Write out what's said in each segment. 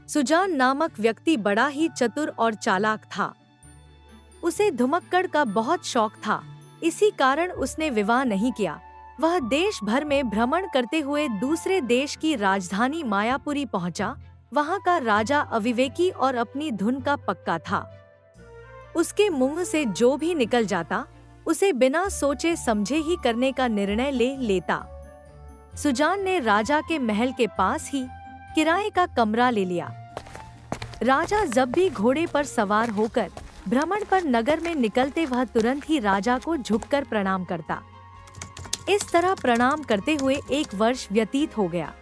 सुजान नामक व्यक्ति बड़ा ही चतुर और चालाक था। उसे धुमक्कड़ का बहुत शौक था, इसी कारण उसने विवाह नहीं किया। वह देश भर में भ्रमण करते हुए दूसरे देश की राजधानी मायापुरी पहुंचा। वहां का राजा अविवेकी और अपनी धुन का पक्का था। उसके मुंह से जो भी निकल जाता उसे बिना सोचे समझे ही करने का निर्णय ले लेता। सुजान ने राजा के महल के पास ही किराए का कमरा ले लिया। राजा जब भी घोड़े पर सवार होकर भ्रमण पर नगर में निकलते वह तुरंत ही राजा को झुककर प्रणाम करता। इस तरह प्रणाम करते हुए 1 वर्ष व्यतीत हो गया।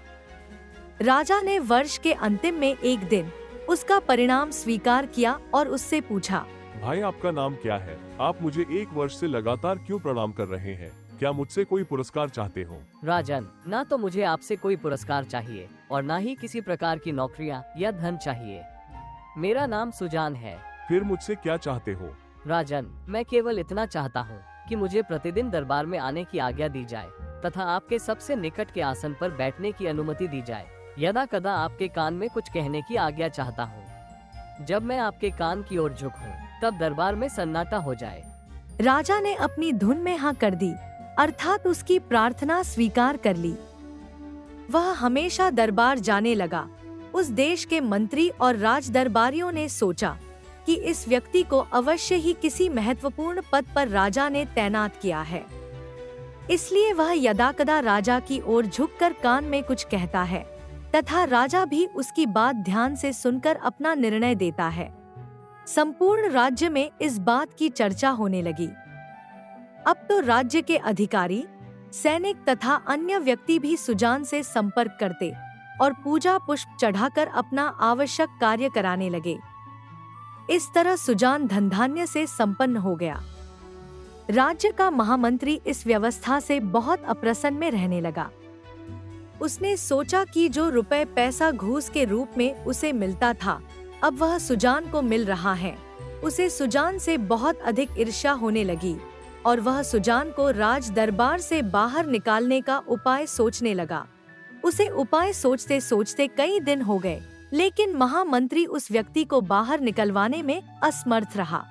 राजा ने वर्ष के अंतिम में एक दिन उसका परिणाम स्वीकार किया और उससे पूछा, भाई आपका नाम क्या है? आप मुझे 1 वर्ष से लगातार क्यों प्रणाम कर रहे हैं? क्या मुझसे कोई पुरस्कार चाहते हो? राजन, ना तो मुझे आपसे कोई पुरस्कार चाहिए और ना ही किसी प्रकार की नौकरियां या धन चाहिए। मेरा नाम सुजान है। फिर मुझसे क्या चाहते हो? राजन, मैं केवल इतना चाहता हूँ कि मुझे प्रतिदिन दरबार में आने की आज्ञा दी जाए तथा आपके सबसे निकट के आसन पर बैठने की अनुमति दी जाए। यदा कदा आपके कान में कुछ कहने की आज्ञा चाहता हूँ। जब मैं आपके कान की ओर झुकूं, तब दरबार में सन्नाटा हो जाए। राजा ने अपनी धुन में हाँ कर दी, अर्थात उसकी प्रार्थना स्वीकार कर ली। वह हमेशा दरबार जाने लगा। उस देश के मंत्री और राज दरबारियों ने सोचा कि इस व्यक्ति को अवश्य ही किसी महत्वपूर्ण पद पर राजा ने तैनात किया है, इसलिए वह यदाकदा राजा की ओर झुककर कान में कुछ कहता है तथा राजा भी उसकी बात ध्यान से सुनकर अपना निर्णय देता है। संपूर्ण राज्य में इस बात की चर्चा होने लगी। अब तो राज्य के अधिकारी, सैनिक तथा अन्य व्यक्ति भी सुजान से संपर्क करते और पूजा पुष्प चढ़ाकर अपना आवश्यक कार्य कराने लगे। इस तरह सुजान धनधान्य से संपन्न हो गया। राज्य का महामंत्री इस व्यवस्था से बहुत अप्रसन्न में रहने लगा। उसने सोचा कि जो रुपए पैसा घूस के रूप में उसे मिलता था, अब वह सुजान को मिल रहा है। उसे सुजान से बहुत अधिक ईर्ष्या होने लगी और वह सुजान को राज दरबार से बाहर निकालने का उपाय सोचने लगा। उसे उपाय सोचते सोचते कई दिन हो गए, लेकिन महामंत्री उस व्यक्ति को बाहर निकलवाने में असमर्थ रहा।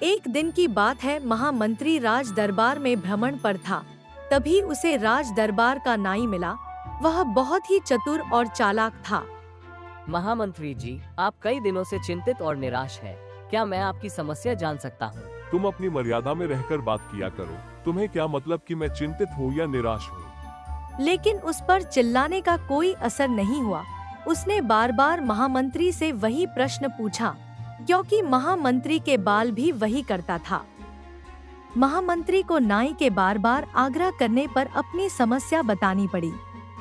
एक दिन की बात है, महामंत्री राज दरबार में भ्रमण पर था। तभी उसे राज दरबार का नाई मिला। वह बहुत ही चतुर और चालाक था। महामंत्री जी, आप कई दिनों से चिंतित और निराश हैं। क्या मैं आपकी समस्या जान सकता हूँ? तुम अपनी मर्यादा में रहकर बात किया करो। तुम्हें क्या मतलब कि मैं चिंतित हूँ या निराश हूँ? लेकिन उस पर चिल्लाने का कोई असर नहीं हुआ। उसने बार बार महामंत्री से वही प्रश्न पूछा, क्योंकि महामंत्री के बाल भी वही करता था। महामंत्री को नाई के बार बार आग्रह करने पर अपनी समस्या बतानी पड़ी।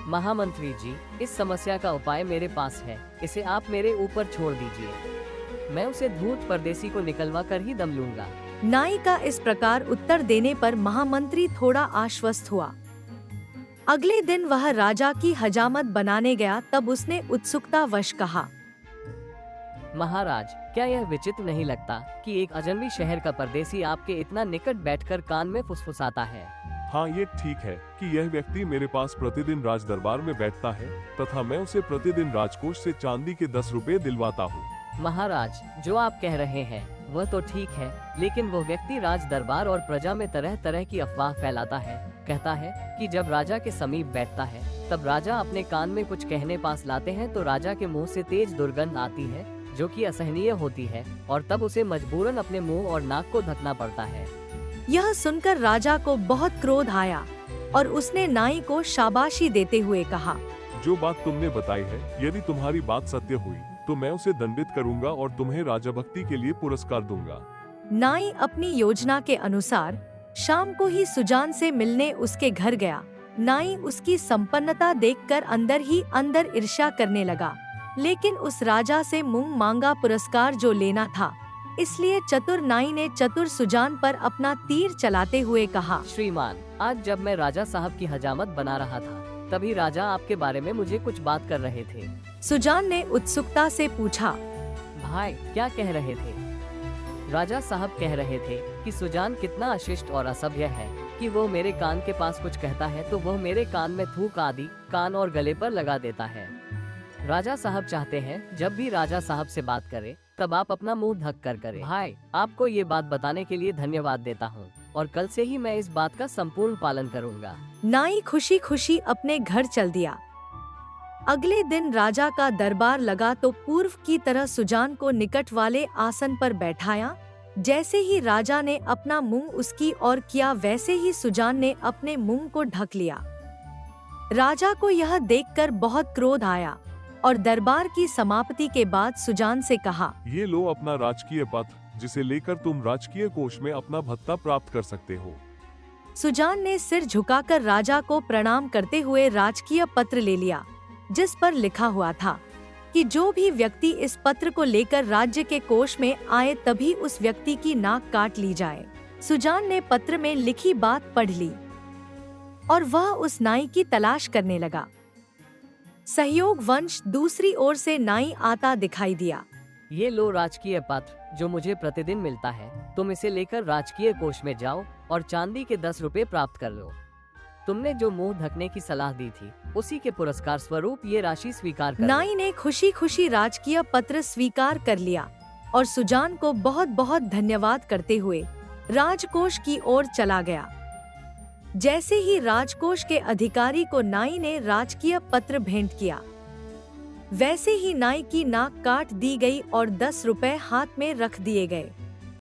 महामंत्री जी, इस समस्या का उपाय मेरे पास है। इसे आप मेरे ऊपर छोड़ दीजिए। मैं उसे धूर्त परदेसी को निकलवा कर ही दम लूंगा। नाई का इस प्रकार उत्तर देने पर महामंत्री थोड़ा आश्वस्त हुआ। अगले दिन वह राजा की हजामत बनाने गया। तब उसने उत्सुकतावश कहा, महाराज, क्या यह विचित्र नहीं लगता कि एक अजनबी शहर का परदेसी आपके इतना निकट बैठकर कान में फुसफुसाता है? हाँ, ये ठीक है कि यह व्यक्ति मेरे पास प्रतिदिन राज दरबार में बैठता है तथा मैं उसे प्रतिदिन राजकोष से चांदी के 10 रुपए दिलवाता हूँ। महाराज, जो आप कह रहे हैं वह तो ठीक है, लेकिन वो व्यक्ति राज दरबार और प्रजा में तरह तरह की अफवाह फैलाता है। कहता है कि जब राजा के समीप बैठता है तब राजा अपने कान में कुछ कहने पास लाते हैं तो राजा के मुंह से तेज दुर्गंध आती है जो कि असहनीय होती है और तब उसे मजबूरन अपने मुंह और नाक को ढकना पड़ता है। यह सुनकर राजा को बहुत क्रोध आया और उसने नाई को शाबाशी देते हुए कहा, जो बात तुमने बताई है, यदि तुम्हारी बात सत्य हुई तो मैं उसे दंडित करूंगा और तुम्हें राजा भक्ति के लिए पुरस्कार दूंगा। नाई अपनी योजना के अनुसार शाम को ही सुजान से मिलने उसके घर गया। नाई उसकी संपन्नता देखकर अंदर ही अंदर ईर्ष्या करने लगा, लेकिन उस राजा से मुंह मांगा पुरस्कार जो लेना था, इसलिए चतुर नाई ने चतुर सुजान पर अपना तीर चलाते हुए कहा, श्रीमान, आज जब मैं राजा साहब की हजामत बना रहा था तभी राजा आपके बारे में मुझे कुछ बात कर रहे थे। सुजान ने उत्सुकता से पूछा, भाई क्या कह रहे थे? राजा साहब कह रहे थे कि सुजान कितना अशिष्ट और असभ्य है कि वो मेरे कान के पास कुछ कहता है तो वह मेरे कान में थूक आदि कान और गले पर लगा देता है। राजा साहब चाहते हैं जब भी राजा साहब से बात करे तब आप अपना मुंह ढक कर करें। भाई, आपको ये बात बताने के लिए धन्यवाद देता हूँ और कल से ही मैं इस बात का संपूर्ण पालन करूँगा। नाई खुशी खुशी अपने घर चल दिया। अगले दिन राजा का दरबार लगा तो पूर्व की तरह सुजान को निकट वाले आसन पर बैठाया। जैसे ही राजा ने अपना मुंह उसकी ओर किया वैसे ही सुजान ने अपने मुंह को ढक लिया। राजा को यह देखकर बहुत क्रोध आया और दरबार की समाप्ति के बाद सुजान से कहा, ये लो अपना राजकीय पत्र, जिसे लेकर तुम राजकीय कोष में अपना भत्ता प्राप्त कर सकते हो। सुजान ने सिर झुकाकर राजा को प्रणाम करते हुए राजकीय पत्र ले लिया, जिस पर लिखा हुआ था कि जो भी व्यक्ति इस पत्र को लेकर राज्य के कोष में आए तभी उस व्यक्ति की नाक काट ली जाए। सुजान ने पत्र में लिखी बात पढ़ ली और वह उस नाई की तलाश करने लगा। सहयोग वंश दूसरी ओर से नाई आता दिखाई दिया। ये लो राजकीय पत्र जो मुझे प्रतिदिन मिलता है, तुम इसे लेकर राजकीय कोष में जाओ और चांदी के 10 रुपए प्राप्त कर लो। तुमने जो मुंह ढकने की सलाह दी थी उसी के पुरस्कार स्वरूप ये राशि स्वीकार कर लो। नाई ने खुशी खुशी राजकीय पत्र स्वीकार कर लिया और सुजान को बहुत बहुत धन्यवाद करते हुए राजकोष की ओर चला गया। जैसे ही राजकोष के अधिकारी को नाई ने राजकीय पत्र भेंट किया, वैसे ही नाई की नाक काट दी गई और 10 रुपए हाथ में रख दिए गए।